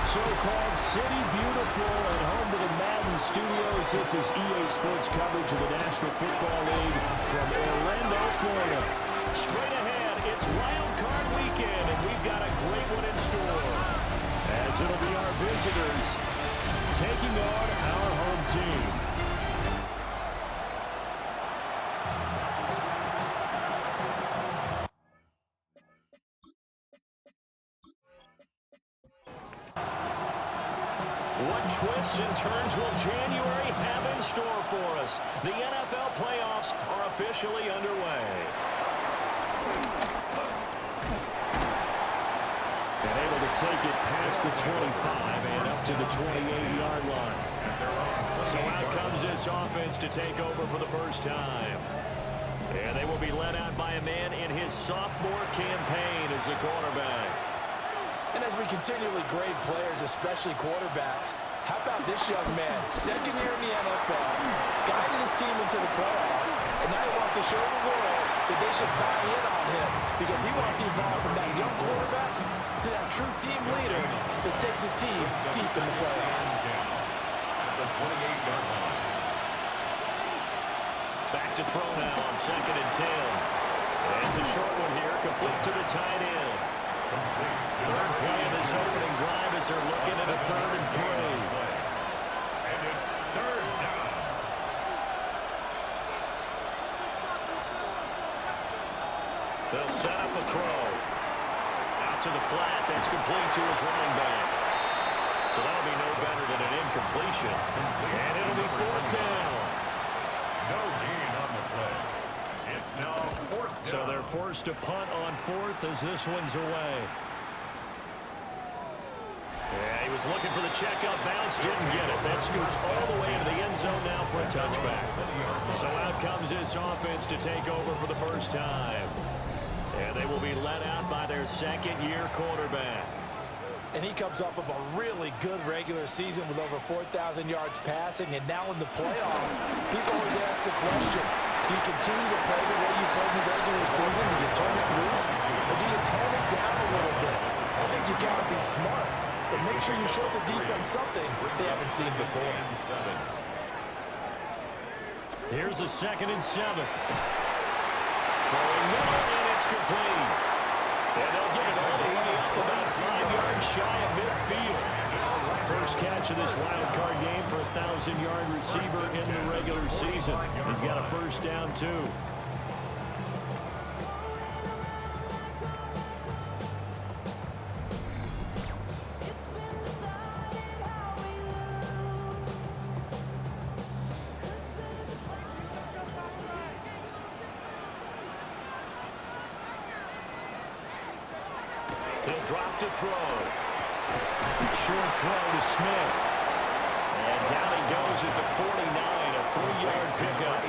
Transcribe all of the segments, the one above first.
so-called City Beautiful and home to the Madden studios. This is EA Sports coverage of the National Football League from Orlando, Florida. Straight ahead, it's Wild Card Weekend, and we've got a great one in store, as it'll be our visitors taking on our home team. What twists and turns will January have in store for us? The NFL playoffs are officially underway. And able to take it past the 25 and up to the 28-yard line. So out comes this offense to take over for the first time. And they will be led out by a man in his sophomore campaign as the quarterback. And as we continually grade players, especially quarterbacks, how about this young man, second year in the NFL, guided his team into the playoffs, and now he wants to show the world that they should buy in on him because he wants to evolve from that young quarterback to that true team leader that takes his team deep in the playoffs. The 28-yard line. Back to throw now on 2nd and 10. And it's a short one here, complete to the tight end. Third play of this opening drive as they're looking at a 3rd and 3. And it's 3rd down. They'll set up a throw. Out to the flat. That's complete to his running back. So that'll be no better than an incompletion. And it'll be 4th down. No gain on the play. It's now 4th down. So they're forced to punt on 4th as this one's away. Yeah, he was looking for the checkout bounce, didn't get it. That scoots all the way into the end zone now for a touchback. So out comes this offense to take over for the first time. And they will be led out by their second-year quarterback. And he comes off of a really good regular season with over 4,000 yards passing, and now in the playoffs, people always ask the question, do you continue to play the way you played in the regular season? Do you turn it loose? Or do you tone it down a little bit? I think you've got to be smart, but make sure you show the defense something they haven't seen before. Here's a 2nd and 7. Throwing middle, and it's complete. And they'll get it all the way up about 5 yards shy of midfield. First catch of this wild card game for a 1,000-yard receiver in the regular season. He's got a first down, too. He'll drop to throw. Short throw to Smith. And down he goes at the 49, a 3-yard pickup.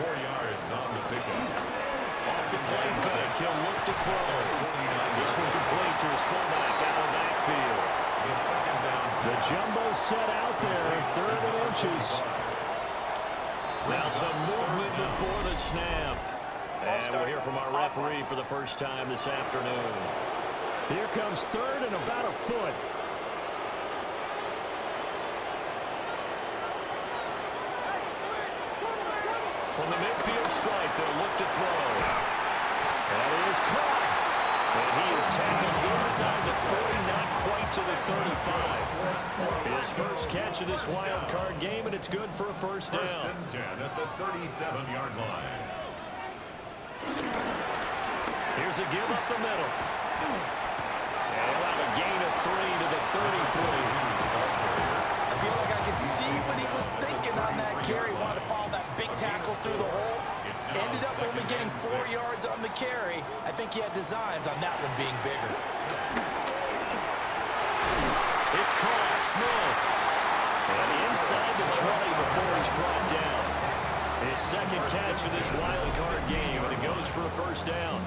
4 yards on the pickup. Off the play fake, he'll look to throw. This one complete to his fullback out of the backfield. The 2nd down. The jumbo set out there, 3rd and inches. Now some movement before the snap. And we'll hear from our referee for the first time this afternoon. Here comes 3rd and about a foot. From the midfield stripe, they'll look to throw. That is caught. And he is tackled inside the 40, not quite to the 35. His first catch of this wild card game, and it's good for a first down. 1st and 10 at the 37-yard line. Here's a give up the middle. And he'll have a gain of 3 to the 33. I feel like I could see what he was thinking on that carry. Wanted to follow that big tackle through the hole. Ended up only getting 4 yards on the carry. I think he had designs on that one being bigger. It's caught, Smith. And inside the 20 before he's brought down. His second catch of this wild card game, and it goes for a first down.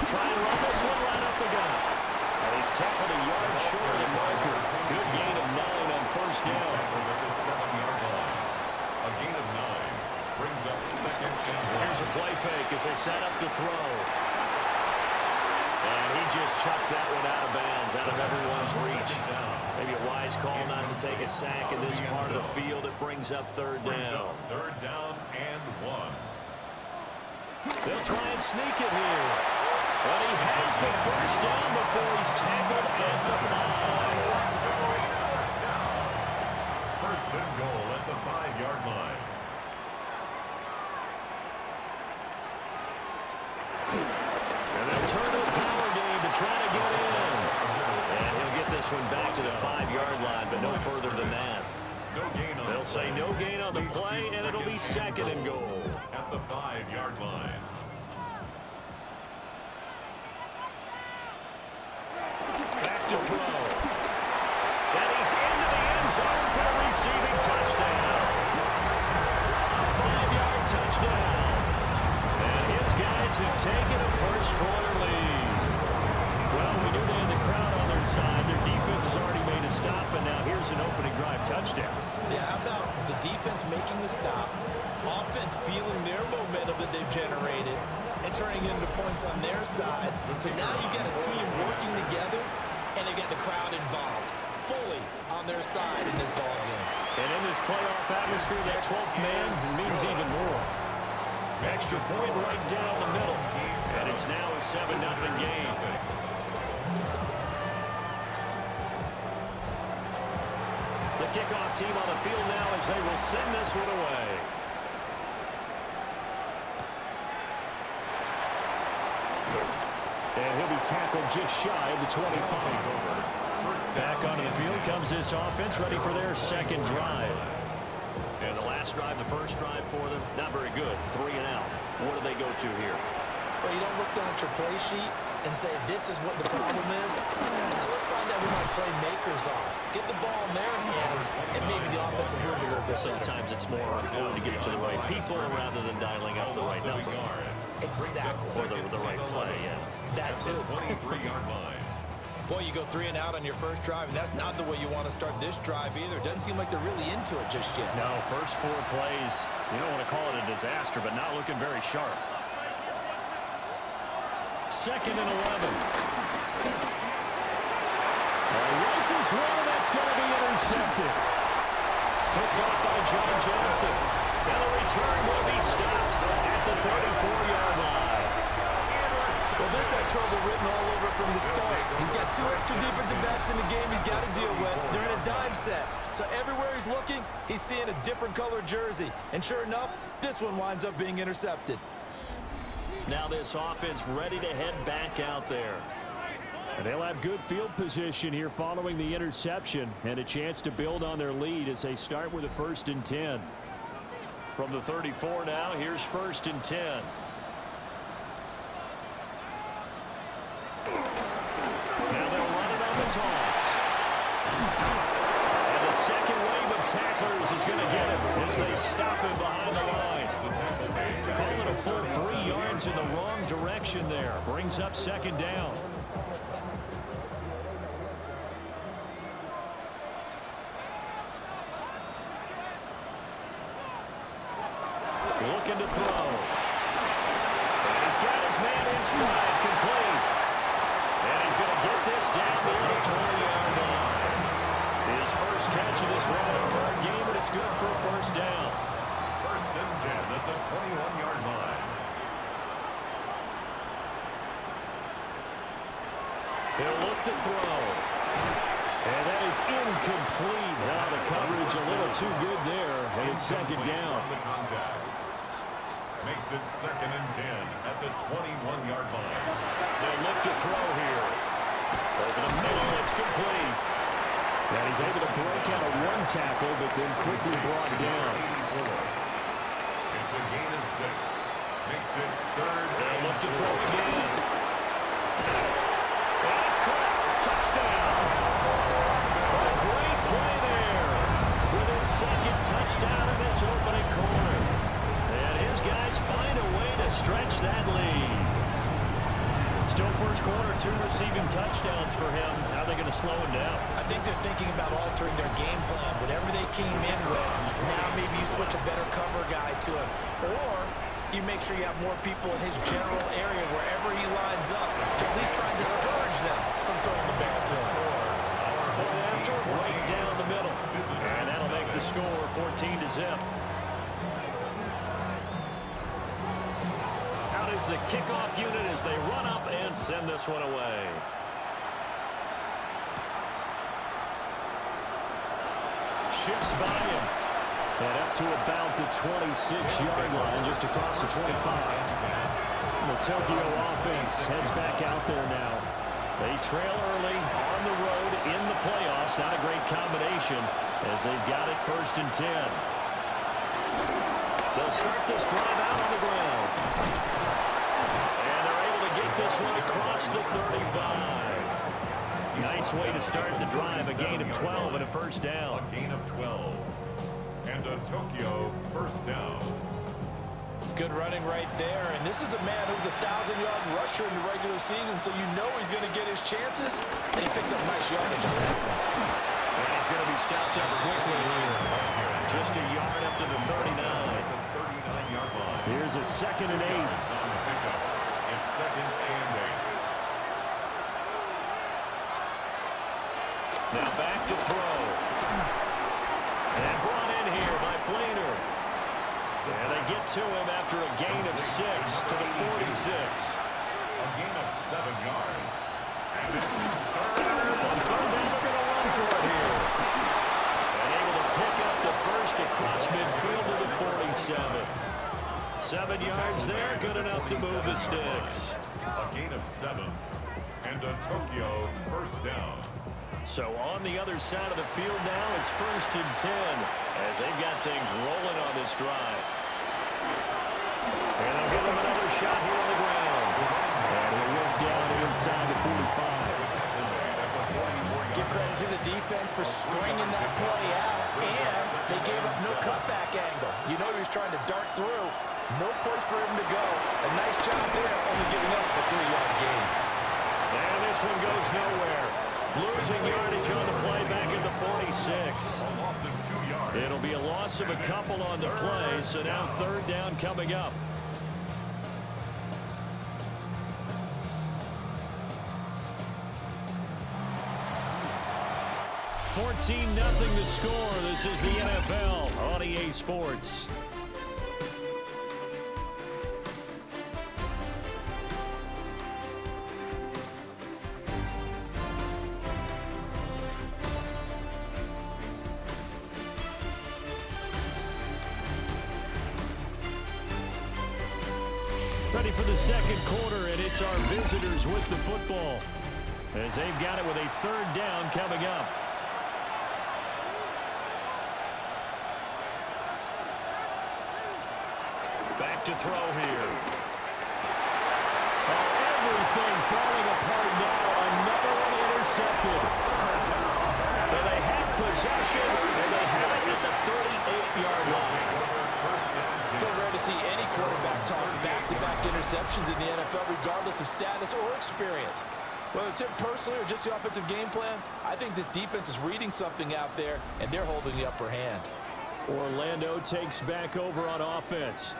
try and run this one right up the gut. And he's tackled a yard short of the marker. Good gain of 9 on first down. He's tackled at the 7-yard line. A gain of 9 brings up second and 1. Here's a play fake as they set up to throw. And he just chucked that one out of bounds, out of everyone's reach. Maybe a wise call not to take a sack in this part of the field. It brings up third down. Third down and 1. They'll try and sneak it here. But he has the first down before he's tackled at the 5. First and goal at the 5-yard line. And they'll turn to a power game to try to get in. And he'll get this one back to the 5-yard line, but no further than that. They'll say no gain on the play, and it'll be second and goal. At the 5-yard line. Back to throw. And he's into the end zone for a receiving touchdown. A 5-yard touchdown. And his guys have taken a first-quarter lead. Well, we knew they had the crowd on their side. Their defense has already made a stop, and now here's an opening drive touchdown. Yeah, how about the defense making the stop, offense feeling their momentum that they've generated, and turning it into points on their side. So now you get a team working together, and they get the crowd involved fully on their side in this ball game. And in this playoff atmosphere, that 12th man means even more. Extra point right down the middle. And it's now a 7-0 game. The kickoff team on the field now as they will send this one away. And he'll be tackled just shy of the 25. Back onto the field comes this offense, ready for their second drive. And the last drive, the first drive for them, not very good. 3 and out. What do they go to here? Well, you don't look down at your play sheet and say, this is what the problem is. Now let's find out who my playmakers are. Get the ball in their hands, and maybe the offense will move a little bit better. Sometimes it's more important to get it to the right people rather than dialing up the right number. Exactly. For the right play, yeah. That too. 23-yard line. Boy, you go 3 and out on your first drive, and that's not the way you want to start this drive either. Doesn't seem like they're really into it just yet. No, first 4 plays, you don't want to call it a disaster, but not looking very sharp. Second and 11. Rifles one, that's going to be intercepted. Picked up by John Johnson. And the return will be stopped at the 34-yard line. Well, this had trouble written all over it from the start. He's got 2 extra defensive backs in the game he's got to deal with. They're in a dime set. So everywhere he's looking, he's seeing a different color jersey. And sure enough, this one winds up being intercepted. Now this offense ready to head back out there. And they'll have good field position here following the interception and a chance to build on their lead as they start with a 1st and 10. From the 34 now, here's 1st and 10. Now they'll run it on the toss. And the second wave of tacklers is going to get him as they stop him behind the line. Call it a full 3 yards in the wrong direction there. Brings up 2nd down. Looking to throw. And he's got his man in stride, complete. And he's going to get this down to the 20-yard line. His first catch of this wild card game, and it's good for a 1st down. 1st and 10 at the 21-yard line. He'll look to throw. And that is incomplete. Now the coverage a little too good there, and it's 2nd down. The contact makes it 2nd and 10 at the 21-yard line. They'll look to throw here. Over the middle, it's complete. And he's able to break out of 1 tackle, but then quickly brought down. It's a gain of 6. Makes it 3rd. They'll look to throw again. And it's caught. Touchdown. A great play there with his 2nd touchdown in this opening quarter. And his guys find a way to stretch that lead. Still first quarter, 2 receiving touchdowns for him. How are they going to slow him down? I think they're thinking about altering their game plan. Whatever they came in with, now maybe you switch a better cover guy to him. Or you make sure you have more people in his general area wherever he lines up to at least try and discourage them from throwing the ball to him. Point after, right down the middle. And that'll make the score 14-0. Out is the kickoff unit as they run up and send this one away. Shifts by him. And up to about the 26-yard line, just across the 25. The Tokyo offense heads back out there now. They trail early on the road in the playoffs. Not a great combination as they've got it 1st and 10. They'll start this drive out on the ground. And they're able to get this one across the 35. Nice way to start the drive. A gain of 12 and a first down. A gain of 12. And a Tokyo first down. Good running right there. And this is a man who's a 1,000-yard rusher in the regular season, so you know he's going to get his chances. And he picks up nice yardage on that one. And he's going to be stopped up quickly here. Just a yard up to the 39. 39-yard line. Here's a 2nd and 8. On the pickup. It's 2nd and 8. Now back to throw. And brought in here by Fleener. And they get to him after a gain of 6 to the 46. A gain of 7 yards. And it's On 3rd down, they're going to run for it here. And able to pick up the first across midfield to the 47. 7 yards there, good enough to move the sticks. a gain of 7. And a Tokyo first down. So on the other side of the field now, it's 1st and 10 as they've got things rolling on this drive. And they'll give him another shot here on the ground. And he'll work down inside the 45. Give credit to the defense for stringing that play out, and they gave up no cutback angle. You know he was trying to dart through. No place for him to go. A nice job there, only giving up a 3-yard gain. And this one goes nowhere. Losing yardage on the play back at the 46. A loss of 2 yards. It'll be a loss of a couple on the play, so now 3rd down coming up. $14-0 to score. This is the NFL on EA Sports. Ready for the 2nd quarter, and it's our visitors with the football as they've got it with a 3rd down coming up. Back to throw here. Oh, everything falling apart now. Another one intercepted. And they have possession, and they have it at the 38-yard line. So rare to see any quarterback toss back-to-back interceptions in the NFL, regardless of status or experience. Whether it's him personally or just the offensive game plan, I think this defense is reading something out there, and they're holding the upper hand. Orlando takes back over on offense.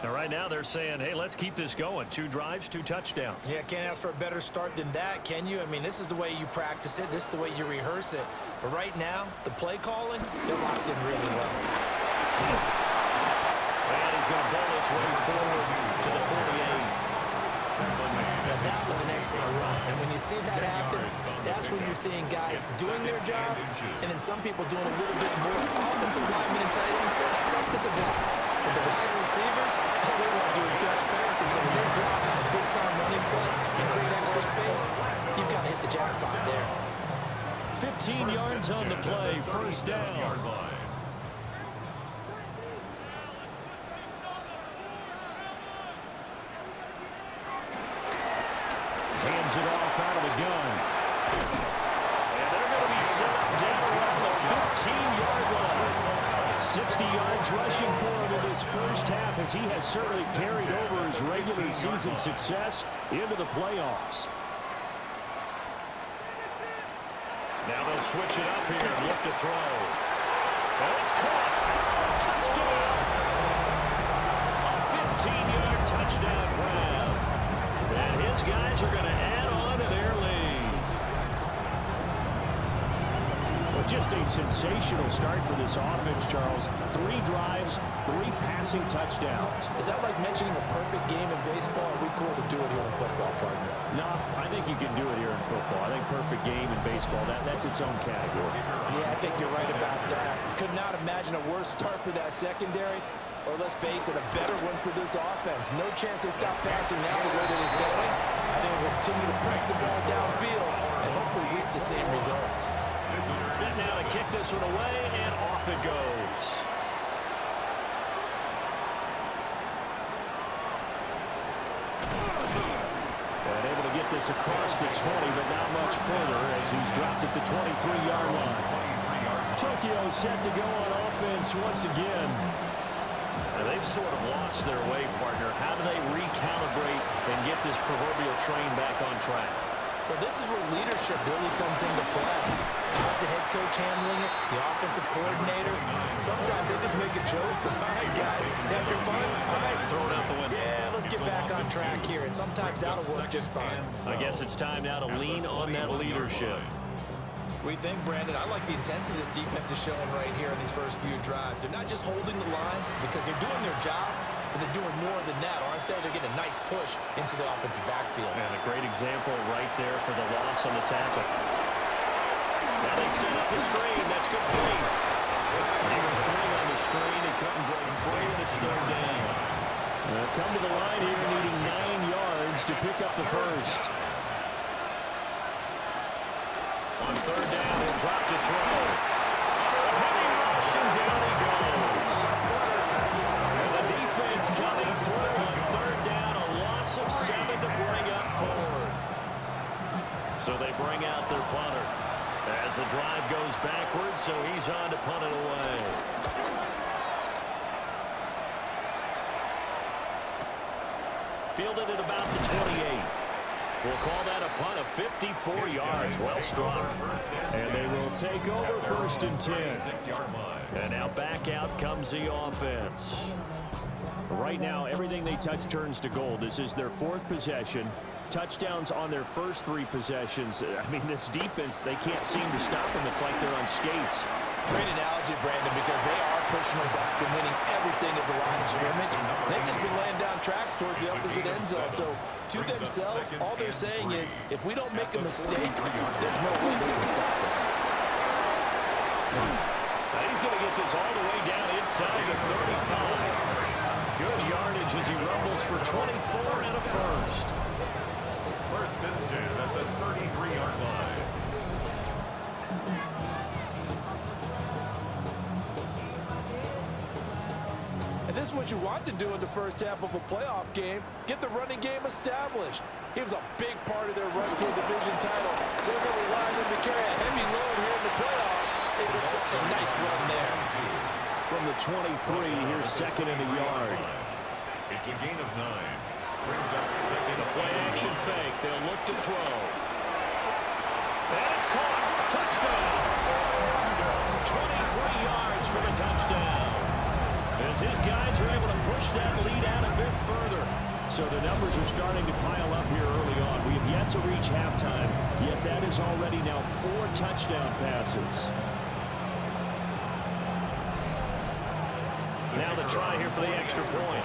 Now, right now, they're saying, hey, let's keep this going. 2 drives, 2 touchdowns. Yeah, can't ask for a better start than that, can you? I mean, this is the way you practice it. This is the way you rehearse it. But right now, the play calling, they're locked in really well. And he's going to bowl his way forward to the 48. Now, that was an excellent run. And when you see that happen, that's when you're seeing guys doing their job, and then some people doing a little bit more. Offensive linemen and tight ends, they're expected to block. But the wide receivers, all they want to do is catch passes. So when they block on a big-time running play and create extra space, you've got to hit the jackpot there. 15 yards on the play, 1st down. Hands it off out of the gun. And they're going to be set up down around the 15-yard line. 60 yards rushing for him in this first half, as he has certainly carried over his regular season success into the playoffs. Now they'll switch it up here and look to throw. And it's caught. Touchdown. A 15-yard touchdown grab. And his guys are going to add on to their lead. Well, just a sensational start for this offense, Charles. 3 drives, 3 passing touchdowns. Is that like mentioning a perfect game in baseball? Or are we cool to do it here in football, partner? No, I think you can do it here in football. I think perfect game in baseball, that's its own category. Yeah, I think you're right about that. Could not imagine a worse start for that secondary, or let's face it, a better one for this offense. No chance they stop passing now the way that it's going. I think we'll continue to press the ball downfield and hopefully reap the same results. Set now to kick this one away, and off it goes. And able to get this across the 20, but not much further as he's dropped at the 23-yard line. Tokyo set to go on offense once again. And they've sort of lost their way, partner. How do they recalibrate and get this proverbial train back on track? Well, this is where leadership really comes into play. How's the head coach handling it? The offensive coordinator? Sometimes they just make a joke. All right, guys, had your fun? All right, Throw it out the window. yeah, let's get back on track here. And sometimes that'll work just fine. I guess it's time now to lean on that leadership. We think, Brandon, I like the intensity this defense is showing right here in these first few drives. They're not just holding the line because they're doing their job, but they're doing more than that, aren't they? They're getting a nice push into the offensive backfield. And a great example right there for the loss on the tackle. Now they set up the screen. That's good play. Number 3 on the screen. He couldn't break free, and it's 3rd down. Come to the line here, needing 9 yards to pick up the first. On 3rd down, he'll drop to throw. Heavy rush, and down he goes. And the defense coming through on 3rd down, a loss of 7 to bring up 4th. So they bring out their punter as the drive goes backwards, so he's on to punt it away. Fielded at about the 28. We'll call that a punt of 54 yards. Well struck. And they will take over 1st and 10. And now back out comes the offense. Right now, everything they touch turns to gold. This is their 4th possession. Touchdowns on their first 3 possessions. I mean, this defense, they can't seem to stop them. It's like they're on skates. Great analogy, Brandon, because they are pushing them back and winning everything at the line of scrimmage. They've just been laying down tracks towards the opposite end zone. So, to themselves, all they're saying is, if we don't make a mistake, there's no way they can stop us. Now he's going to get this all the way down inside the 35. Good yardage as he rumbles for 24 and a first. 1st and 10 at the 33-yard line. And this is what you want to do in the first half of a playoff game. Get the running game established. He was a big part of their run to a division title. So they're going to rely on him to carry a heavy load here in the playoffs. It was a nice run there. From the 23, here's 2nd and a yard. It's a gain of 9. Brings up 2nd. The play action fake. They'll look to throw. And it's caught. Touchdown. 23 yards for the touchdown. As his guys are able to push that lead out a bit further. So the numbers are starting to pile up here early on. We have yet to reach halftime, yet that is already now 4 touchdown passes. Now the try here for the extra point.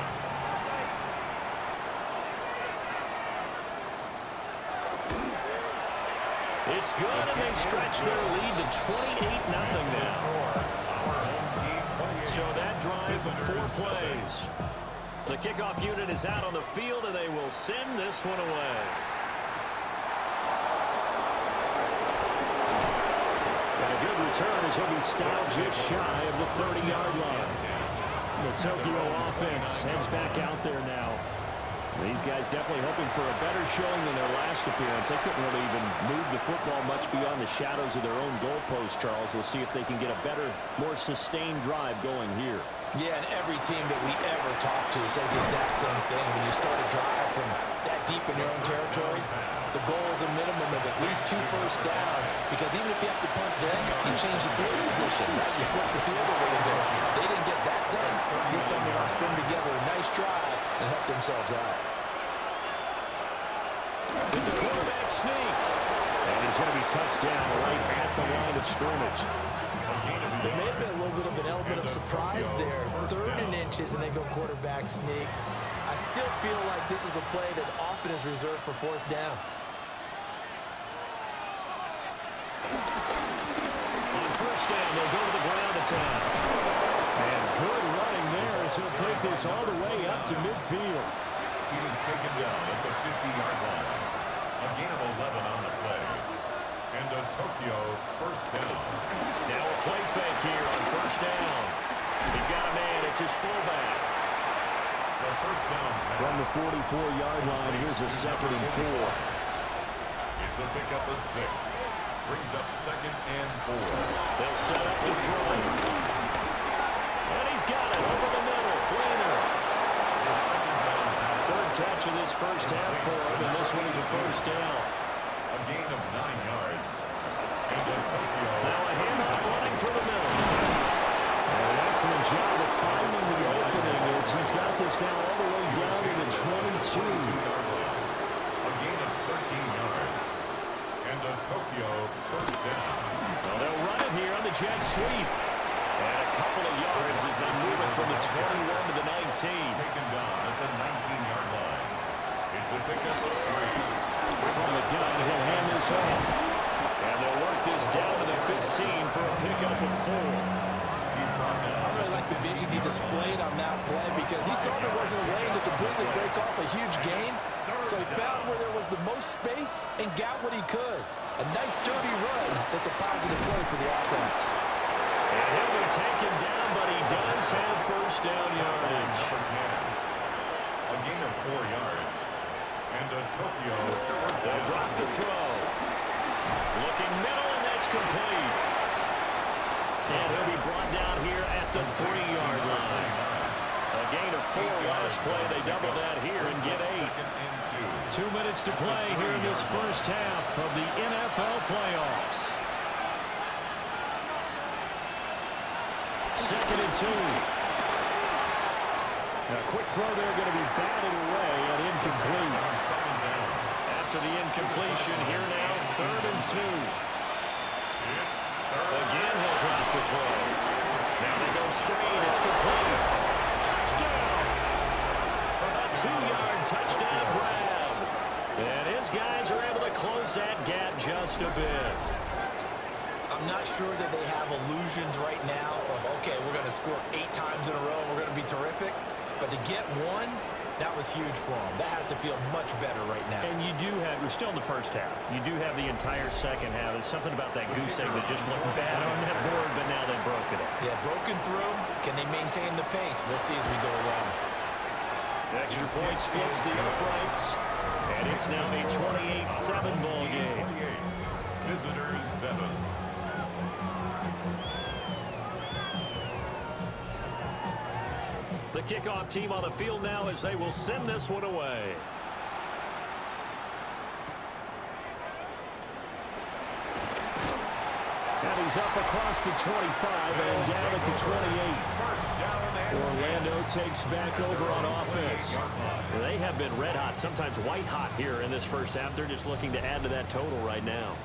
It's good, and they stretch their lead to 28-0 now. So that drive of 4 plays. The kickoff unit is out on the field, and they will send this one away. And a good return as he'll be stopped just shy of the 30-yard line. The Tokyo offense heads back out there now. These guys definitely hoping for a better showing than their last appearance. They couldn't really even move the football much beyond the shadows of their own goalpost, Charles. We'll see if they can get a better, more sustained drive going here. Yeah, and every team that we ever talk to says the exact same thing. When you start a drive from that deep in your own territory, the goal is a minimum of at least 2 first downs, because even if you have to punt then, you change the field position, right? You flip the field a little bit. They didn't get that done. This time they want to string together a nice drive and help themselves out. It's a quarterback sneak. And he's going to be touched down right at the line of scrimmage. There may have been a little bit of an element of surprise there. 3rd and inches, and they go quarterback sneak. I still feel like this is a play that often is reserved for 4th down. On 1st down, they'll go to the ground attack. And good running there as he'll take this all the way up to midfield. He was taken down at the 50-yard line. A gain of 11 on the play. And a Tokyo 1st down. Now a play fake here on 1st down. He's got a man. It's his fullback. The 1st down. From the 44-yard line, here's a 2nd and 4. It's a pickup of 6. Brings up 2nd and 4. They'll set up to throw. And he's got it over the middle. Flainer. The 2nd down. 3rd catch of this first half for him, and this one is a 1st down. A gain of 9 yards. And a Tokyo. Now a handoff running through the middle. An excellent job of finding the opening as he's got this now all the way down to the 22. A gain of 13 yards. And a Tokyo 1st down. Well, they'll run it here on the jet sweep. And a couple of yards as they move it from the 21 to the 19. Taken down at the 19-yard line. It's a pickup of 3. From the gun, he'll hand this off. And they'll work this down to the 15 for a pickup of 4. I really like the vision he displayed on that play, because he saw there wasn't a lane to completely break off a huge gain. So he found where there was the most space and got what he could. A nice dirty run that's a positive play for the offense. And he'll be taken down, but he does have 1st down yardage. A gain of 4 yards. And a Tokyo. They'll drop the throw. Looking middle, and that's complete. And he'll be brought down here at the 3-yard line. A gain of 4 last play. They double that here and get 8. 2 minutes to play here in this first half of the NFL playoffs. 2nd and 2. A quick throw there, going to be batted away and incomplete. After the incompletion, here now, 3rd and 2. Again, he'll drop the throw. Now they go screen. It's complete. Touchdown! A 2-yard touchdown grab. And his guys are able to close that gap just a bit. I'm not sure that they have illusions right now of, okay, we're going to score 8 times in a row, we're going to be terrific. But to get 1, that was huge for them. That has to feel much better right now. And you do have, we're still in the first half. You do have the entire second half. There's something about that goose egg that just looked bad on that board, but now they've broken it. Yeah, broken through. Can they maintain the pace? We'll see as we go along. Extra point splits the uprights. And it's now a 28-7 ball game. Visitors 7. The kickoff team on the field now as they will send this one away. And he's up across the 25 and down at the 28. Orlando takes back over on offense. They have been red hot, sometimes white hot here in this first half. They're just looking to add to that total right now.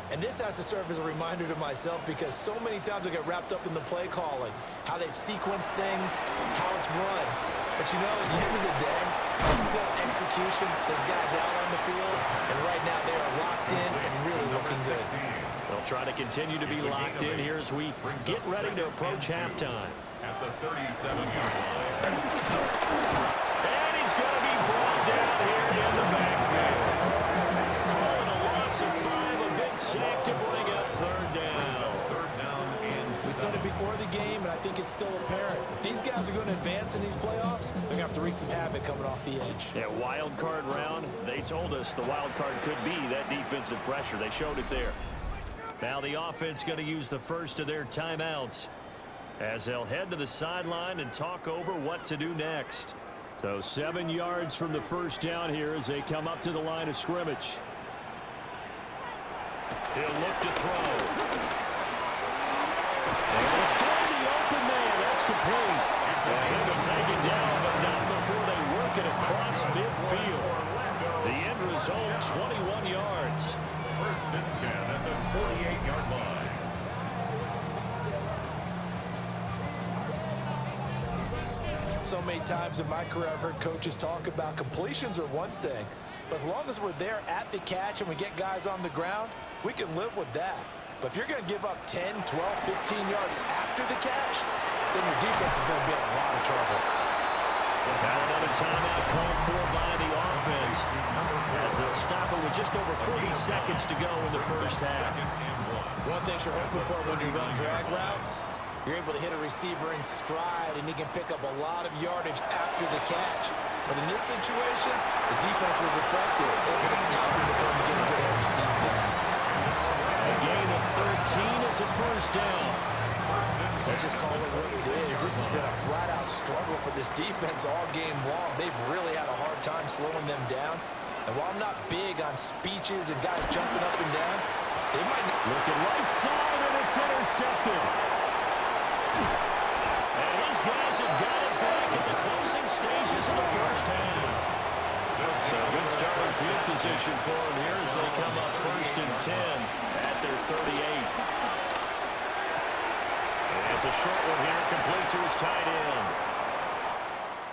And this has to serve as a reminder to myself, because so many times I get wrapped up in the play calling, how they've sequenced things, how it's run. But you know, at the end of the day, it's still execution. There's guys out on the field, and right now they are locked in and really looking good. They'll try to continue to be locked in here as we get ready to approach halftime. At the 37-yard line. And he's going to be brought down here in the backfield. Calling a loss of 5, a big sack to bring up 3rd down. Third down and We said it before the game, and I think it's is still apparent. If these guys are going to advance in these playoffs, they're going to have to wreak some havoc coming off the edge. Yeah, wild card round. They told us the wild card could be that defensive pressure. They showed it there. Now the offense going to use the first of their timeouts as they'll head to the sideline and talk over what to do next. So 7 yards from the first down here as they come up to the line of scrimmage. He'll look to throw. And he'll find the open man. That's complete. And he'll be taken down, but not before they work it across midfield. The end result, 21 yards. First and 10 at the 48-yard line. So many times in my career I've heard coaches talk about completions are one thing, but as long as we're there at the catch and we get guys on the ground, we can live with that. But if you're going to give up 10, 12, 15 yards after the catch, then your defense is going to be in a lot of trouble. Now another timeout called for by the offense as they'll stop it with just over 40 seconds to go in the first half. One thing you're hoping for when you run drag routes, you're able to hit a receiver in stride, and he can pick up a lot of yardage after the catch. But in this situation, the defense was effective, able to stop him before he get a good head scheme going. A gain of 13. It's a first down. Let's just call it what it is. This has been a flat-out struggle for this defense all game long. They've really had a hard time slowing them down. And while I'm not big on speeches and guys jumping up and down, they might not. Looking right side, and it's intercepted. And these guys have got it back at the closing stages of the first half. So good starting field position for them here as they come up first and 10 at their 38. And it's a short one here, complete to his tight end.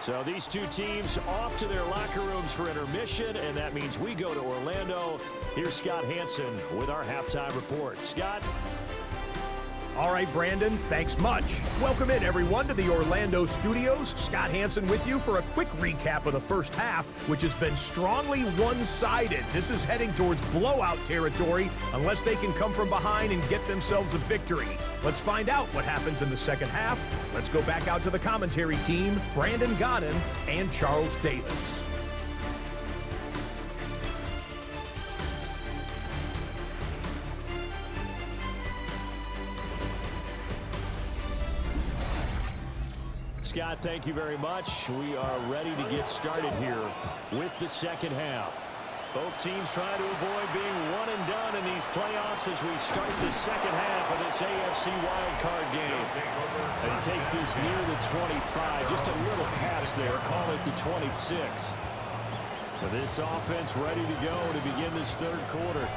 So these two teams off to their locker rooms for intermission, and that means we go to Orlando. Here's Scott Hansen with our halftime report. Scott? All right, Brandon, thanks much. Welcome in, everyone, to the Orlando studios. Scott Hansen with you for a quick recap of the first half, which has been strongly one-sided. This is heading towards blowout territory unless they can come from behind and get themselves a victory. Let's find out what happens in the second half. Let's go back out to the commentary team, Brandon Godden and Charles Davis. Scott, thank you very much. We are ready to get started here with the second half. Both teams trying to avoid being one and done in these playoffs as we start the second half of this AFC wildcard game. And he takes this near the 25, just a little past there, call it the 26. But this offense ready to go to begin this third quarter.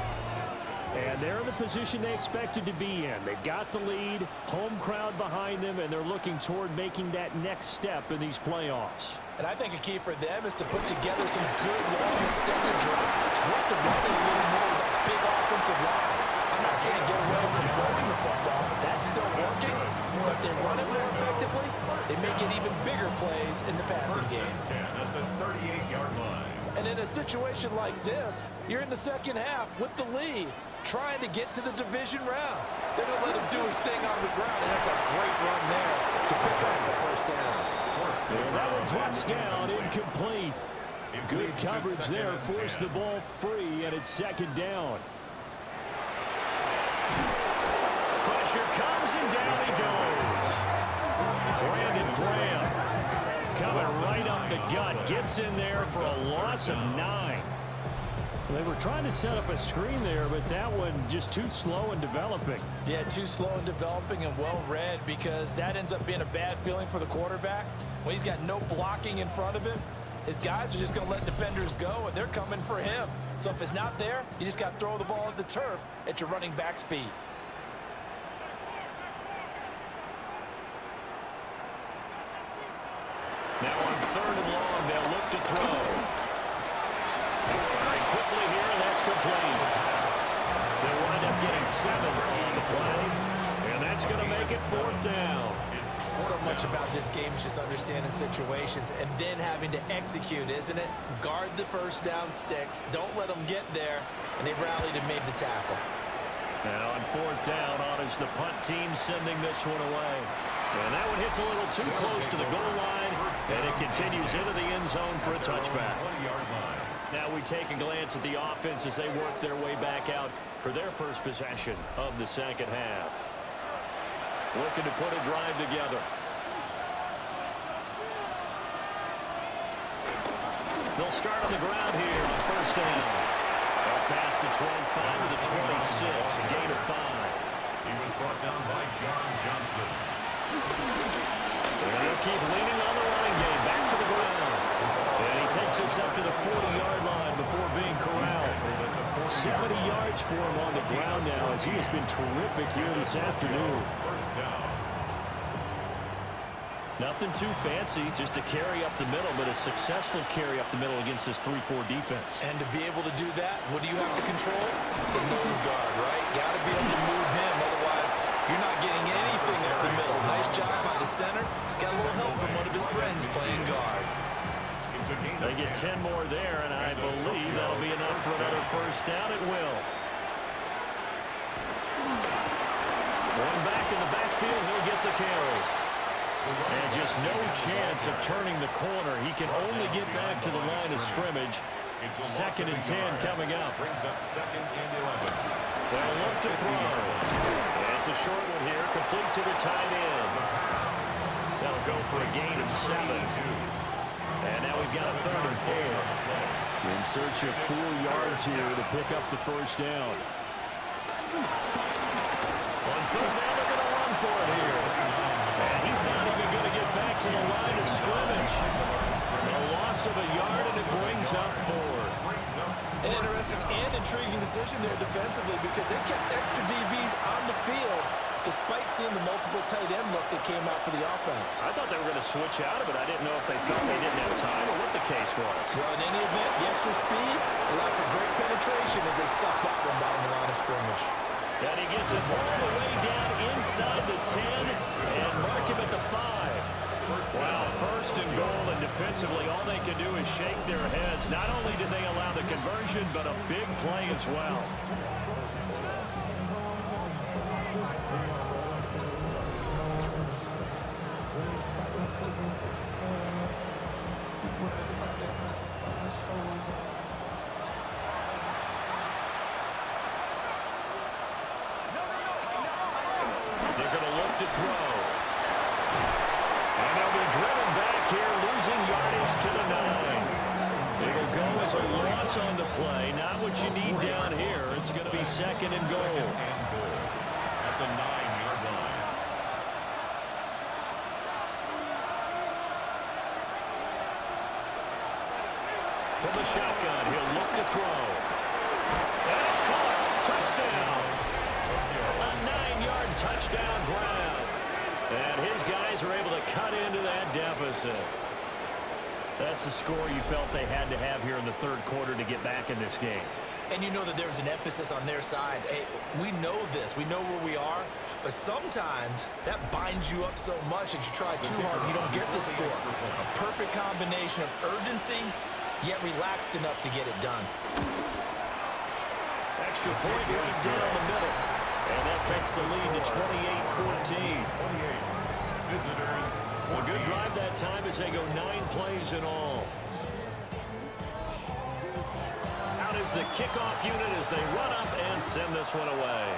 And they're in the position they expected to be in. They've got the lead, home crowd behind them, and they're looking toward making that next step in these playoffs. And I think a key for them is to put together some good, long, extended drives. Work the run a little more with that big offensive line. I'm not saying get away from throwing the football. That's still working. But if they run it more effectively, they may get even bigger plays in the passing game. 10 at the 38-yard line. And in a situation like this, you're in the second half with the lead, trying to get to the division round. They're going to let him do his thing on the ground, and that's a great run there to pick up the first down. And that one drops down, incomplete. Good coverage there, forced the ball free, and it's second down. Pressure comes, and down he goes. Brandon Graham coming right up the gut, gets in there for a loss of 9. They were trying to set up a screen there, but that one just too slow in developing. Yeah, too slow in developing and well read, because that ends up being a bad feeling for the quarterback. When he's got no blocking in front of him, his guys are just going to let defenders go, and they're coming for him. So if it's not there, you just got to throw the ball at the turf at your running back's feet. Now on third and long, they'll look to throw. Firing quickly here, and that's complete. They'll wind up getting 7 on the play, and that's going to make it fourth down. So much about this game is just understanding situations and then having to execute, isn't it? Guard the first down sticks. Don't let them get there. And they rallied and made the tackle. And on fourth down, on is the punt team sending this one away. And that one hits a little too close to the goal line, and it continues into the end zone for a touchback. Now we take a glance at the offense as they work their way back out for their first possession of the second half. Looking to put a drive together. They'll start on the ground here on first down. Past the 25 to the 26, a gain of 5. He was brought down by John Johnson. And he'll keep leaning on the running game, back to the ground. And he takes us up to the 40-yard line before being corralled. 70 yards for him on the ground now as he has been terrific here this afternoon. First down. Nothing too fancy, just a carry up the middle, but a successful carry up the middle against this 3-4 defense. And to be able to do that, what do you have to control? The nose guard, right? Got to be able to move him, otherwise you're not getting anything up the middle. Nice job by the center. Got a little help from one of his friends playing guard. They get 10 more there, and I believe that'll be enough for another first down. It will. One back in the backfield, he'll get the carry. And just no chance of turning the corner. He can only get back to the line of scrimmage. 2nd and 10 coming up. Brings up 2nd and 11. They'll look to throw. And it's a short one here, complete to the tight end. That'll go for a gain of 7. And now we've got a 3rd and 4. In search of 4 yards here to pick up the first down. On 3rd down, they're going to run for it here. And he's not even going to get back to the line of scrimmage. A loss of a yard, and it brings up 4. An interesting and intriguing decision there defensively because they kept extra DBs on the field despite seeing the multiple tight end look that came out for the offense. I thought they were going to switch out of it. I didn't know if they felt they didn't have time or what the case was. Well, in any event, the extra speed allowed for great penetration as they stuffed that one down the line of scrimmage. And he gets it all the way down inside the 10 and mark him at the 5. Wow, 1st and goal, and defensively all they can do is shake their heads. Not only did they allow the conversion, but a big play as well. They're going to look to throw. And they'll be driven back here, losing yardage to the 9. It'll go as a loss on the play. Not what you need down here. It's going to be 2nd and goal. At the 9-yard line. From the shotgun, he'll look to throw. And it's caught. Touchdown. A 9-yard touchdown grab. And his guys are able to cut into that deficit. That's a score you felt they had to have here in the 3rd quarter to get back in this game. And you know that there's an emphasis on their side. Hey, we know this. We know where we are. But sometimes that binds you up so much that you try too hard and you don't get the score. A perfect combination of urgency, yet relaxed enough to get it done. Extra point right down the middle. And that cuts the lead to 28-14. Visitors. A good drive that time as they go 9 plays in all. Out is the kickoff unit as they run up and send this one away.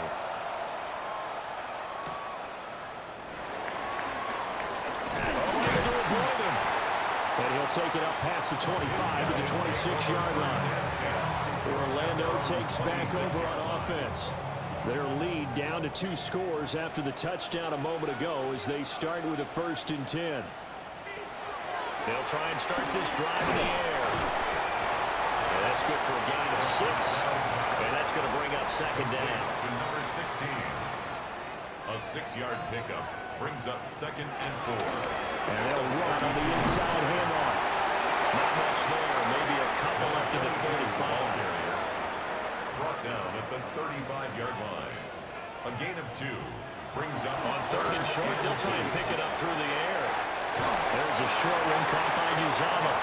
And he'll take it up past the 25 to the 26-yard line. Orlando takes back over on offense. Their lead down to 2 scores after the touchdown a moment ago as they start with a 1st and 10. They'll try and start this drive in the air. And that's good for a gain of 6. And that's going to bring up 2nd down. To number 16. A 6-yard pickup brings up 2nd and 4. And they'll run on the inside handoff. Not much there. Maybe a couple up to the 35. Brought down at the 35-yard line. A gain of 2 brings up on 3rd and short. They'll try and pick it up through the air. There's a short one caught by Uzama.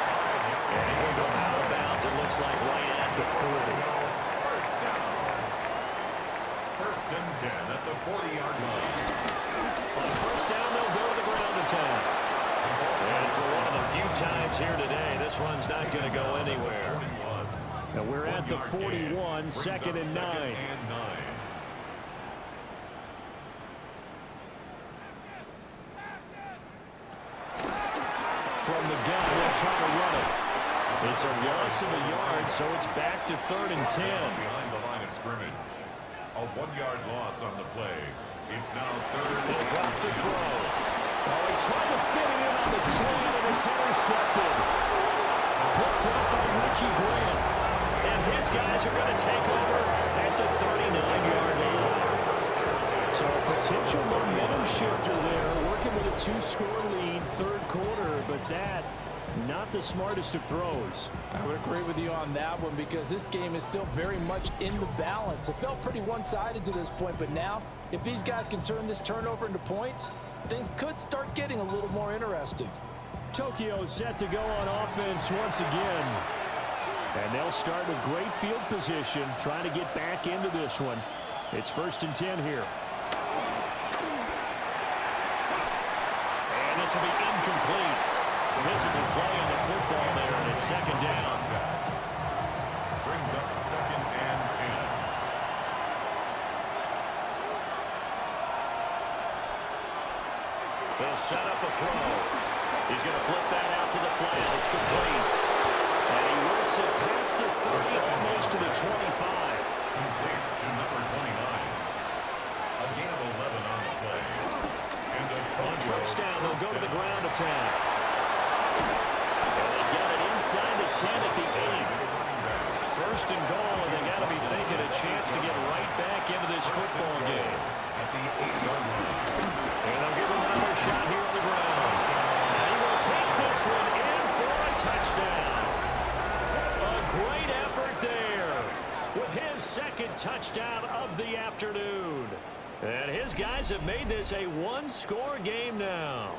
And he'll go out of bounds, it looks like, right at the 40. First down. 1st and 10 at the 40-yard line. On first down, they'll go to the ground attack. And for one of the few times here today, this run's not going to go anywhere. And we're at the 41, second and 9. From the gun, they'll try to run it. It's a loss of a yard, so it's back to 3rd and 10. Behind the line of scrimmage. A 1-yard loss on the play. It's now 3rd. They'll drop to throw. Oh, he tried to fit it in on the slant, and it's intercepted. Picked up by Richie Grant. And his guys are going to take over at the 39-yard line. So a potential momentum shifter there, working with a 2-score lead, 3rd quarter, but that, not the smartest of throws. I would agree with you on that one because this game is still very much in the balance. It felt pretty one-sided to this point, but now, if these guys can turn this turnover into points, things could start getting a little more interesting. Tokyo set to go on offense once again. And they'll start with great field position, trying to get back into this one. It's 1st and 10 here. And this will be incomplete. Physical play on the football there, and it's 2nd down. Brings up 2nd and 10. They'll set up a throw. He's going to flip that out to the flat. It's complete. And he works it past the 30, almost to the 25. Complete to number 29. A gain of 11 on the play. And On first down, they'll go to the ground attack. And they've got it inside the 10 at the 8. 1st and goal, and they got to be thinking a chance to get right back into this football game. At the 8-yard line. And they'll give him another shot here on the ground. And he will take this one in for a touchdown. A great effort there with his 2nd touchdown of the afternoon. And his guys have made this a 1-score game now.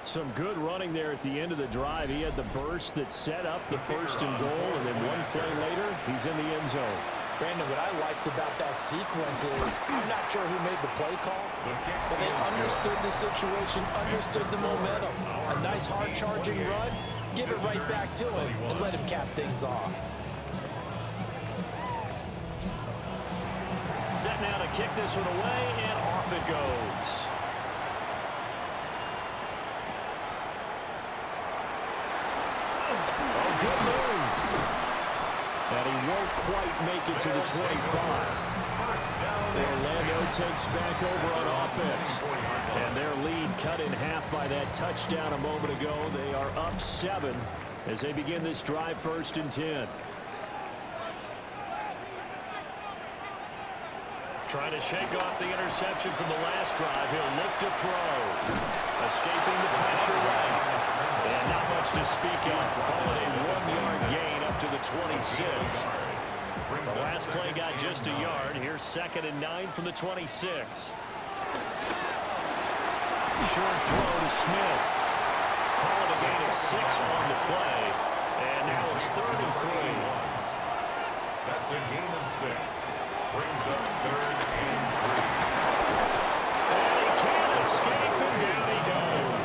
Some good running there at the end of the drive. He had the burst that set up the 1st and goal, and then one play later, he's in the end zone. Brandon, what I liked about that sequence is, I'm not sure who made the play call, but they understood the situation, understood the momentum. A nice hard-charging run, give it right back to him, and let him cap things off. Set now to kick this one away, and off it goes. Oh, good move. And he won't quite make it to the 25. Orlando takes back over on offense. And their lead cut in half by that touchdown a moment ago. They are up 7 as they begin this drive, 1st and 10. Trying to shake off the interception from the last drive. He'll look to throw. Escaping the pressure right. And not much to speak of. Call it a 1-yard gain up to the 26. The last play got just a yard. Here's 2nd and 9 from the 26. Short throw to Smith. Call it a gain of 6 on the play. And now it's 3rd and 3. That's a gain of 6. Brings up 3rd and 3. And he can't escape, and down he goes.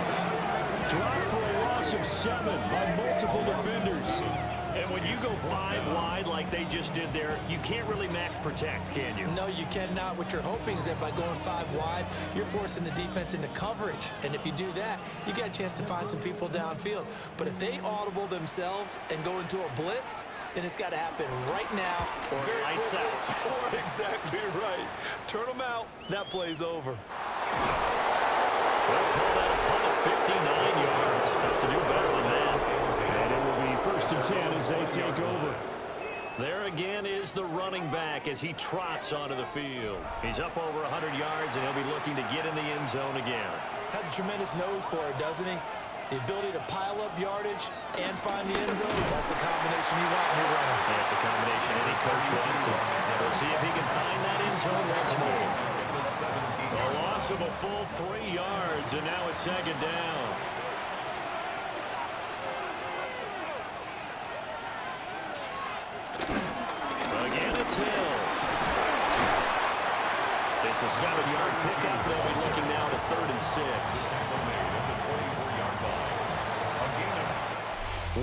Drop for a loss of 7 by multiple defenders. And when you go 5 wide like they just did there, you can't really max protect, can you? No, you cannot. What you're hoping is that by going 5 wide, you're forcing the defense into coverage. And if you do that, you get a chance to find some people downfield. But if they audible themselves and go into a blitz, then it's got to happen right now. Or lights out. Or exactly right. Turn them out. That play's over. They'll call that a punt of 59 yards. Tough to do better than that. And it will be 1st and 10 as they take over. There again is the running back as he trots onto the field. He's up over 100 yards, and he'll be looking to get in the end zone again. Has a tremendous nose for it, doesn't he? The ability to pile up yardage and find the end zone, that's the combination you want when you're running. Yeah, it's a combination any coach wants. We'll see if he can find that end zone once more. A loss of a full 3 yards, and now it's 2nd down. Again, it's Hill. It's a 7-yard pickup. They'll be looking now to 3rd and 6.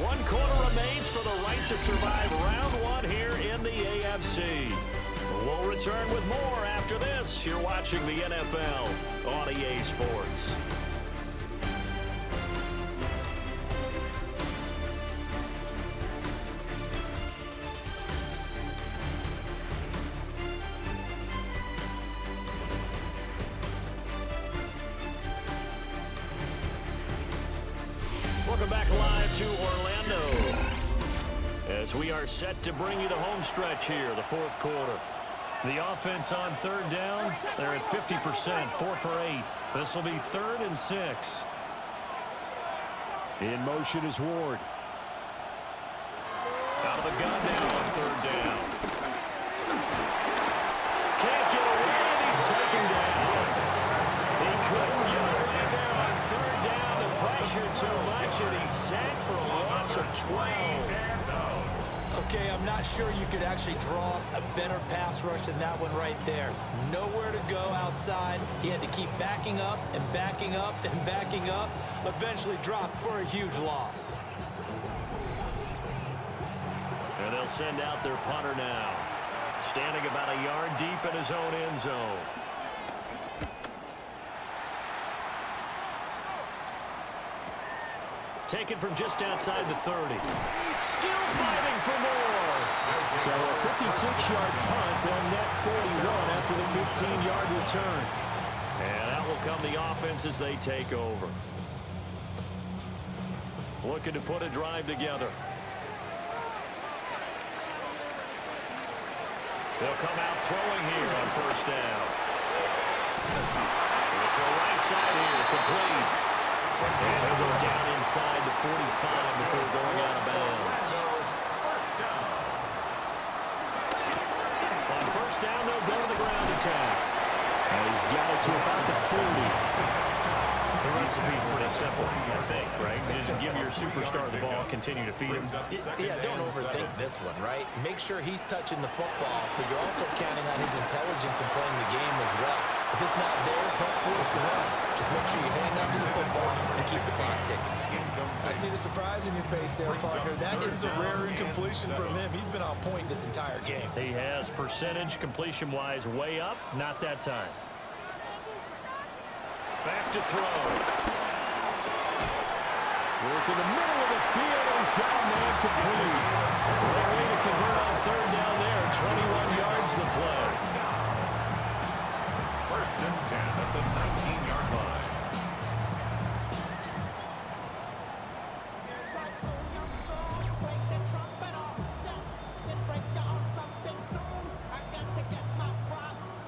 1 quarter remains for the right to survive round 1 here in the AFC. We'll return with more after this. You're watching the NFL on EA Sports. Welcome back live to Orlando as we are set to bring you the home stretch here, the 4th quarter. The offense on 3rd down, they're at 50%, 4 for 8. This will be 3rd and 6. In motion is Ward. Out of the gun now on 3rd down. Can't get away, and he's taken down. He couldn't get away there on 3rd down. The pressure too much, and he's sacked for a loss of 12. Okay, I'm not sure you could actually draw a better pass rush than that one right there. Nowhere to go outside. He had to keep backing up and backing up and backing up. Eventually dropped for a huge loss. And they'll send out their punter now. Standing about a yard deep in his own end zone. Taken from just outside the 30. Still fighting for more. So a 56-yard punt. They'll net 41 after the 15-yard return. And out will come the offense as they take over. Looking to put a drive together. They'll come out throwing here on 1st down. They'll throw right side here, complete. And he'll go down inside the 45 before going out of bounds. On 1st down, they'll go to the ground attack. And he's got it to about the 40. The recipe's pretty simple, I think, right? Just give your superstar the ball, continue to feed him. Yeah, don't overthink this one, right? Make sure he's touching the football, but you're also counting on his intelligence in playing the game as well. If it's not there, don't force the run. Just make sure you hang on to the football and keep the clock ticking. I see the surprise in your face there, partner. That is a rare incompletion from him. He's been on point this entire game. He has percentage completion-wise way up, not that time. Back to throw. Work in the middle of the field, and he's got a man complete. Great way to convert on 3rd down there. 21 yards the play. 1st and 10 at the 19-yard line.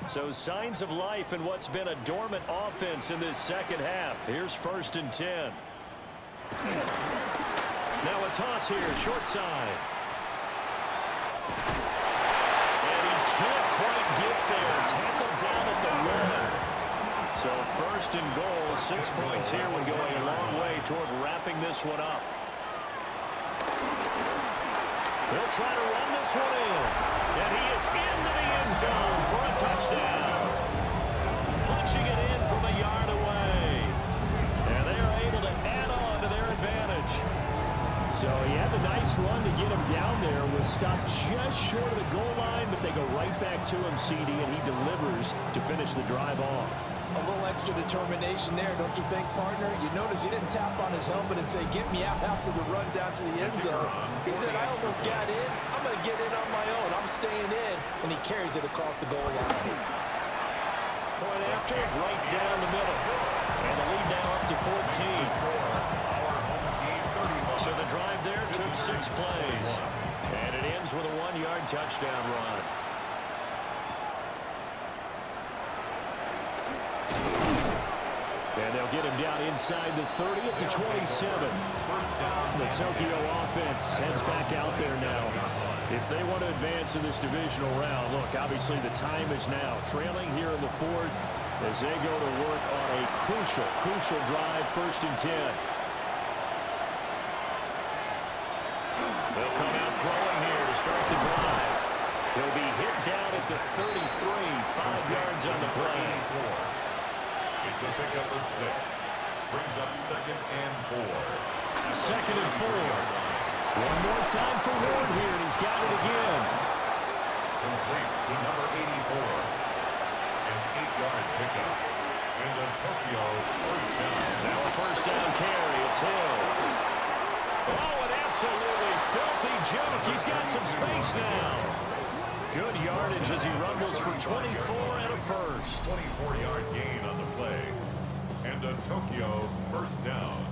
So signs of life in what's been a dormant offense in this 2nd half. Here's 1st and 10. Now a toss here, short side. And he can't quite get there. Tackled down at the 1. So 1st and goal, 6 points here when going a long way toward wrapping this one up. They'll try to run this one in. And he is into the end zone for a touchdown. Punching it in from a yard away. And they are able to add on to their advantage. So he had a nice run to get him down there. Was stopped just short of the goal line, but they go right back to him, CD, and he delivers to finish the drive off. A little extra determination there, don't you think, partner? You notice he didn't tap on his helmet and say, get me out after the run down to the end zone. He said, I almost got in. I'm going to get in on my own. I'm staying in. And he carries it across the goal line. Point after, right down the middle. And the lead now up to 14. So the drive there took 6 plays. And it ends with a 1-yard touchdown run. And they'll get him down inside the 30 at the 27. The Tokyo offense heads back out there now. If they want to advance in this divisional round, look, obviously the time is now. Trailing here in the 4th as they go to work on a crucial drive, 1st and 10. They'll come out throwing here to start the drive. He'll be hit down at the 33, 5 yards on the play. It's a pickup of 6. Brings up 2nd and 4. 2nd and 4. One more time for Ward here, and he's got it again. Complete to number 84. An 8-yard pickup. And a Tokyo first down. Now a first down carry. It's Hill. Oh, an absolutely filthy juke. He's got some space now. Good yardage as he rumbles for 24 and a first. 24-yard gain on the play. And a Tokyo first down.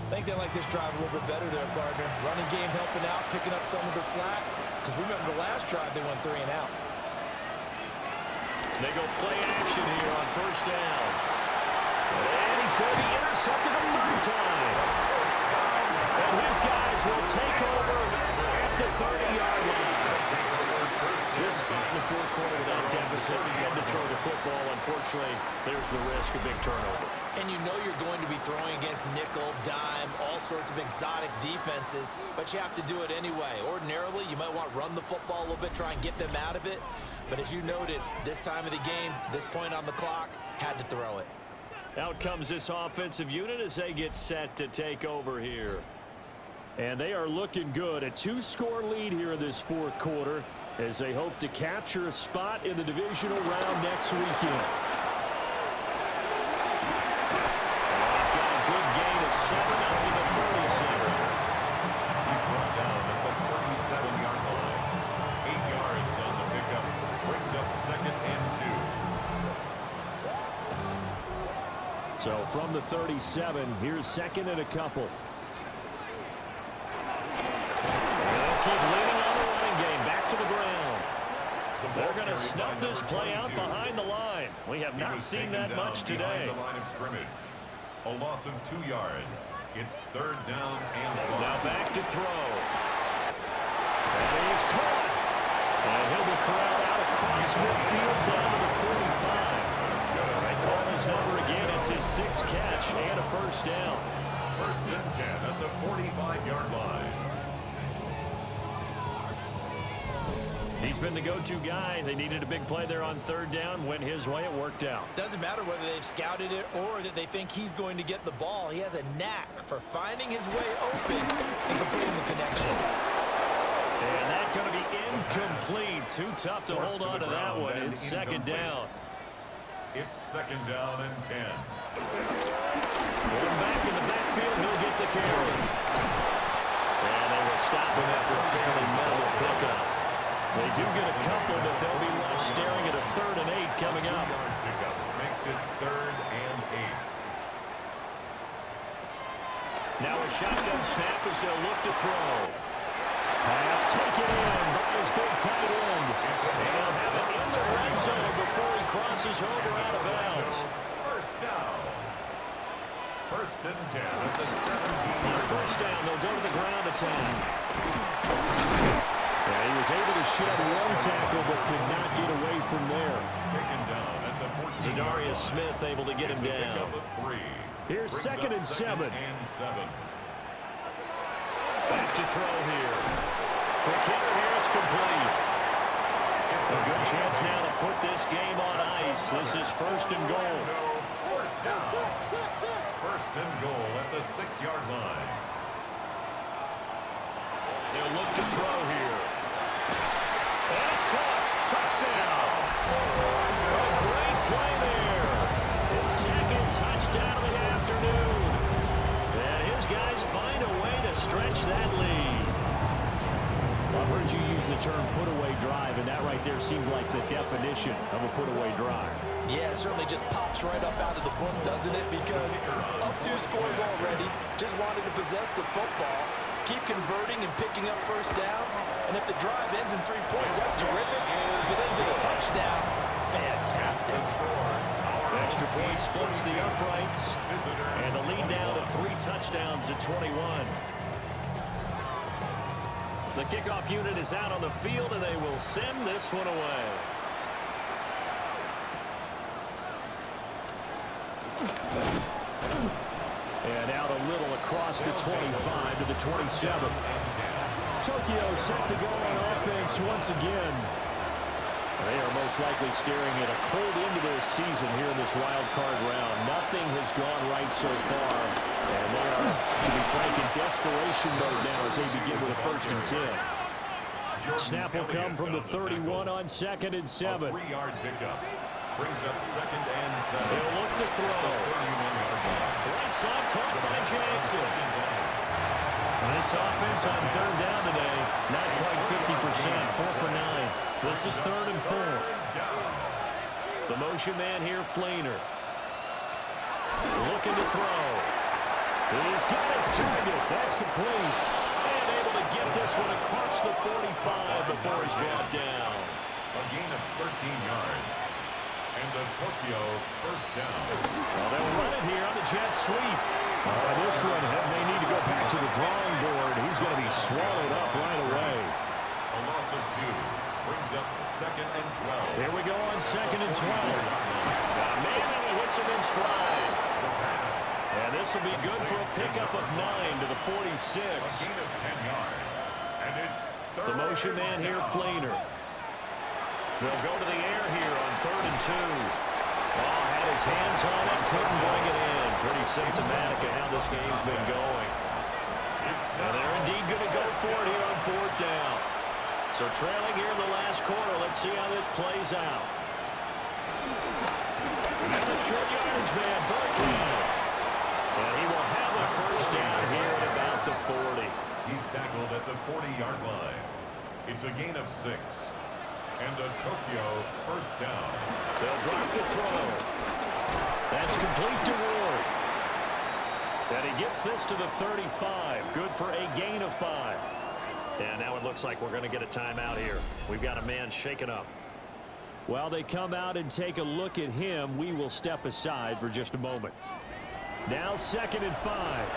I think they like this drive a little bit better there, partner. Running game helping out, picking up some of the slack. Because remember the last drive, they went 3 and out. They go play action here on first down. And he's going to be intercepted a 3rd time. And his guys will take over at the 30-yard line. This spot in the 4th quarter without deficit, and to throw the football, unfortunately, there's the risk of big turnover. And you know you're going to be throwing against nickel, dime, all sorts of exotic defenses, but you have to do it anyway. Ordinarily, you might want to run the football a little bit, try and get them out of it. But as you noted, this time of the game, this point on the clock, had to throw it. Out comes this offensive unit as they get set to take over here. And they are looking good. A 2-score lead here in this 4th quarter as they hope to capture a spot in the divisional round next weekend. He's got a good gain of 7 up to the 37. He's brought down at the 47-yard line. 8 yards on the pickup. Brings up 2nd and 2. So from the 37, here's 2nd and a couple. They'll keep leaning on the running game. Back to the ground. They're going to snuff this play out behind the line. We have not seen that much today. The line of scrimmage. A loss of 2 yards. It's 3rd down and 1. Now back to throw. And he's caught. And he'll be corralled out across midfield down to the 45. They call his number again. It's his 6th catch and a first down. 1st and 10 at the 45-yard line. He's been the go-to guy. They needed a big play there on 3rd down. Went his way. It worked out. Doesn't matter whether they've scouted it or that they think he's going to get the ball. He has a knack for finding his way open and completing the connection. And that's going to be incomplete. Too tough to hold on to that one. It's 2nd down. It's 2nd down and 10. One back in the backfield. He'll get the carry. And they will stop him after a fairly minimal pickup. They do get a couple, but they'll be left staring at a 3rd and 8 coming up. Pickup makes it 3rd and 8. Now a shotgun snap as they'll look to throw. Pass taken in by his big tight end. And he'll have it in the red zone before he crosses over out of bounds. First down. 1st and 10 at the 17. First down, they'll go to the ground attack. Yeah, he was able to shed one tackle, but could not get away from there. Taken down at the 14. Zadarius Smith able to get him down. Here's 2nd and 7. Back to throw here. Quick hitter here, it's complete. It's a good chance now to put this game on ice. This is 1st and goal. First down. 1st and goal at the 6-yard line. They'll look to throw here. And it's caught. Touchdown. A great play there. His 2nd touchdown of the afternoon. And his guys find a way to stretch that lead. I've heard you use the term put-away drive, and that right there seemed like the definition of a put-away drive. Yeah, it certainly just pops right up out of the book, doesn't it? Because up 2 scores already, just wanted to possess the football, keep converting and picking up first downs, and if the drive ends in 3 points, that's terrific. If it ends in a touchdown, fantastic. Extra point splits the uprights, and the lead now to 3 touchdowns at 21. The kickoff unit is out on the field, and they will send this one away. And out a little across the 25 to the 27. Tokyo set to go on offense once again. They are most likely staring at a cold end to their season here in this wild card round. Nothing has gone right so far. And they are, to be frank, in desperation mode now as they begin with a 1st and 10. Snap will come from the 31 on 2nd and 7. 3-yard pickup. Brings up 2nd and 7. They'll look to throw. Right side caught by Jackson. This offense on 3rd down today, not quite 50%, 4 for 9. This is 3rd and 4. The motion man here, Flainer. Looking to throw. He's got his target. That's complete. And able to get this one across the 45 before he's brought down. A gain of 13 yards. And the Tokyo 1st down. Well, they'll run it here on the jet sweep. This one may need to go back to the drawing board. He's going to be swallowed up right away. A loss of 2. Brings up 2nd and 12. Here we go on 2nd and 12. Got a man and he hits him in stride. And this will be good for a pickup of 9 to the 46. A gain of 10 yards. And it's The motion man here, Flainer. They'll go to the air here on 3rd and 2. Had his hands on it, couldn't bring it in. Pretty symptomatic of how this game's been going. And they're indeed going to go for it here on 4th down. So trailing here in the last quarter. Let's see how this plays out. And the short yardage man, Burkhead. And he will have a 1st down here at about the 40. He's tackled at the 40-yard line. It's a gain of 6. And a Tokyo 1st down. They'll drop the throw. That's complete to Ward. And he gets this to the 35. Good for a gain of 5. And now it looks like we're going to get a timeout here. We've got a man shaken up. While they come out and take a look at him, we will step aside for just a moment. Now 2nd and 5.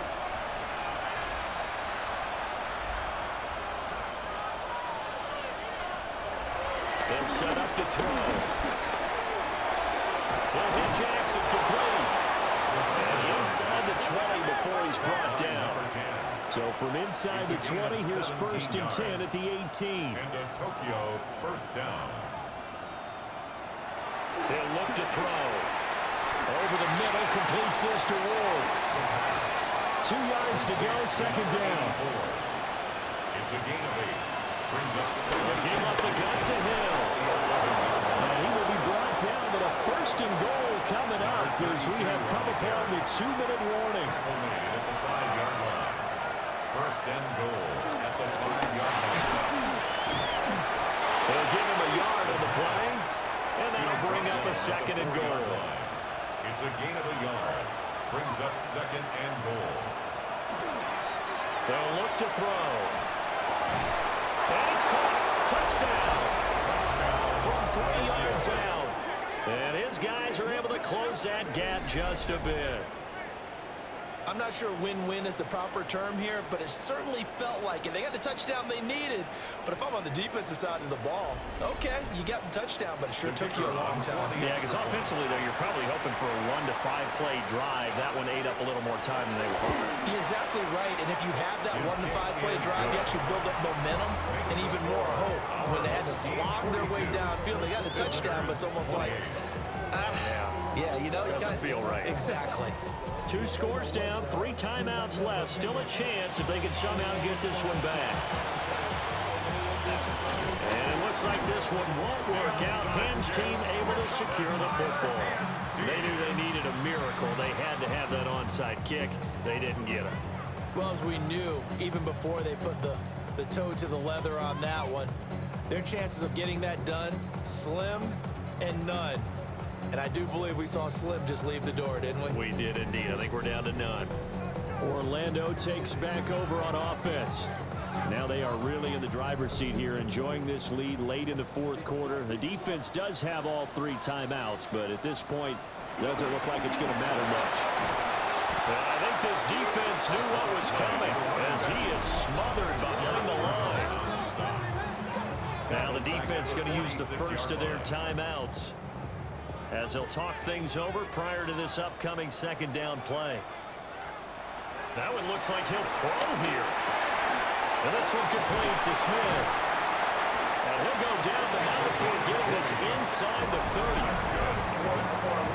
They'll set up to throw. Well, hit Jackson complete. And inside the 20 before he's brought down. So from inside the 20, here's 1st and 10 at the 18. And a Tokyo 1st down. They'll look to throw. Over the middle, completes this to Ward. 2 yards to go, 2nd down. It's a gain of 8. Brings up 7. Game up the gut to Hill. And he will be brought down, but a 1st and goal coming up as we have come upon the 2-minute warning. At the 5-yard line. 1st and goal at the 5-yard line. They'll give him a yard on the play, and that'll bring up a 2nd and goal. It's a gain of a yard. Brings up 2nd and goal. They'll look to throw. And it's caught. Touchdown. From 3 yards out. And his guys are able to close that gap just a bit. I'm not sure win-win is the proper term here, but it certainly felt like it. They got the touchdown they needed, but if I'm on the defensive side of the ball, okay, you got the touchdown, but it sure took you a long time. Yeah, because offensively, though, you're probably hoping for a 1 to 5 play drive. That one ate up a little more time than they were hoping. You're exactly right, and if you have that 1 to 5 play drive, you actually build up momentum and even more hope. When they had to slog their way downfield, they got the touchdown, but it's almost like, yeah, you know, Doesn't feel right. Exactly. 2 scores down, 3 timeouts left. Still a chance if they can somehow get this one back. And it looks like this one won't work out. Ham's team able to secure the football. They knew they needed a miracle. They had to have that onside kick. They didn't get it. Well, as we knew, even before they put the toe to the leather on that one, their chances of getting that done, slim and none. And I do believe we saw Slim just leave the door, didn't we? We did indeed. I think we're down to none. Orlando takes back over on offense. Now they are really in the driver's seat here, enjoying this lead late in the 4th quarter. The defense does have all 3 timeouts, but at this point, doesn't look like it's going to matter much. But I think this defense knew what was coming as he is smothered behind the line. Now the defense going to use the first of their timeouts. as they'll talk things over prior to this upcoming second down play. Now it looks like he'll throw here. And this one complete to Smith. And he'll go down the middle before getting this inside the 30.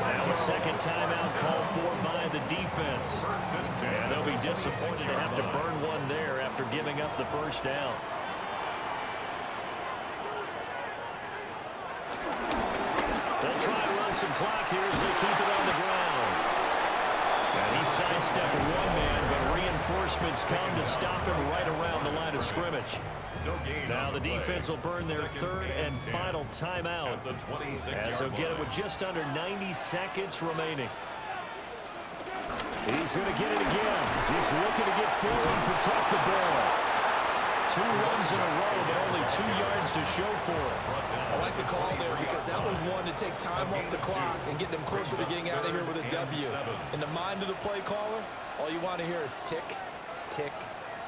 Now a second timeout called for by the defense. And they'll be disappointed to have to burn one there after giving up the first down. They'll try to run some clock here as they keep it on the ground. And he sidestepped one man, but reinforcements come to stop him right around the line of scrimmage. Now the defense will burn their third and final timeout as they'll get it with just under 90 seconds remaining. He's going to get it again. Just looking to get forward and protect the ball. 2 runs in a row, but only 2 yards to show for it. I like the call there because that was one to take time off the clock and get them closer to getting out of here with a W. In the mind of the play caller, all you want to hear is tick, tick,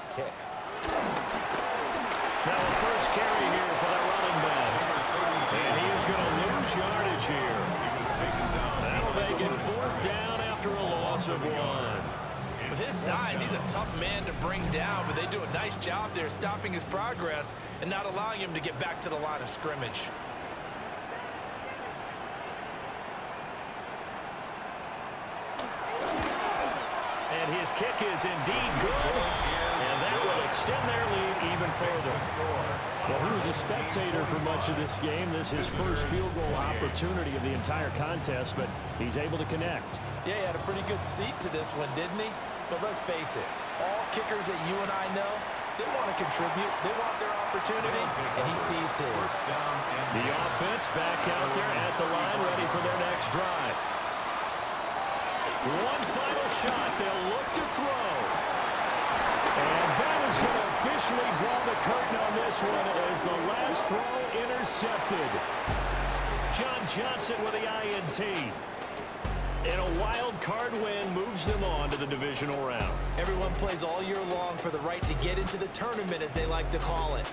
tick. Now the first carry here for the running back. And he is going to lose yardage here. That'll make it 4th down after a loss of 1. With his size, he's a tough man to bring down, but they do a nice job there stopping his progress and not allowing him to get back to the line of scrimmage. And his kick is indeed good. And that will extend their lead even further. Well, he was a spectator for much of this game. This is his first field goal opportunity of the entire contest, but he's able to connect. Yeah, he had a pretty good seat to this one, didn't he? But let's face it, all kickers that you and I know, they want to contribute. They want their opportunity, and he seized his. The offense back out there at the line, ready for their next drive. One final shot. They'll look to throw. And that is going to officially draw the curtain on this one as the last throw intercepted. John Johnson with the INT. And a wild card win moves them on to the divisional round. Everyone plays all year long for the right to get into the tournament, as they like to call it.